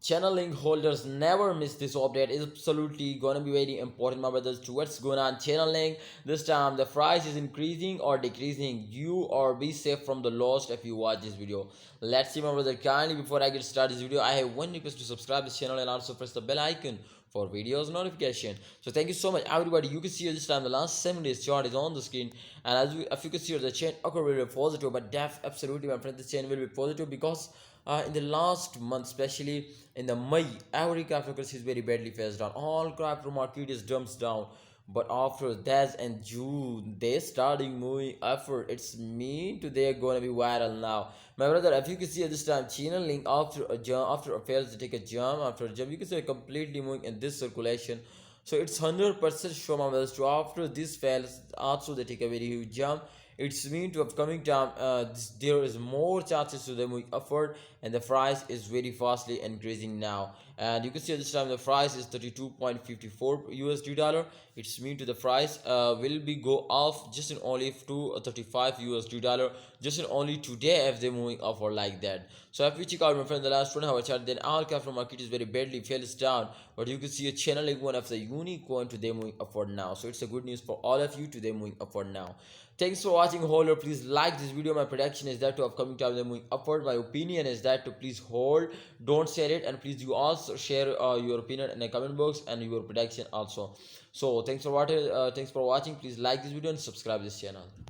Chainlink holders never miss this update. It's absolutely gonna be very important, my brothers, to what's going on Chainlink. This time the price is increasing or decreasing. You or be safe from the loss if you watch this video. Let's see, my brother. Kindly, before I get started this video, I have one request: to subscribe this channel and also press the bell icon for videos notification. So thank you so much, everybody. You can see this time the last 7 days chart is on the screen, and if you can see the chain occur will be positive, but absolutely, my friend, this chain will be positive because in the last month, especially in the May, every cryptocurrency is very badly phased down. All crypto market is dumps down. But after that and June, they starting moving upward. It's mean to they're gonna be viral now. My brother, if you can see at this time, Chainlink after a jump, after a fails to take a jump, after a jump, you can see completely moving in this circulation. So it's 100% sure, my brothers, to after this fails, also they take a very huge jump. It's mean to upcoming time, there is more chances to them moving upward, and the price is very fastly increasing now. And you can see at this time the price is 32.54 USD dollar. It's mean to the price will be go off just in only to 35 USD dollar just in only today if they're moving upward like that. So if we check out, my friend, the last 1 hour chart, then all capital market is very badly fails down, but you can see a channel like one of the unique coin to them moving upward now. So it's a good news for all of you to them moving upward now. Thanks for watching, holder. Please like this video. My prediction is that to upcoming time they're moving upward. My opinion is that to please hold, don't share it, and please you also share your opinion in the comment box and your prediction also. So thanks for watching. Please like this video and subscribe this channel.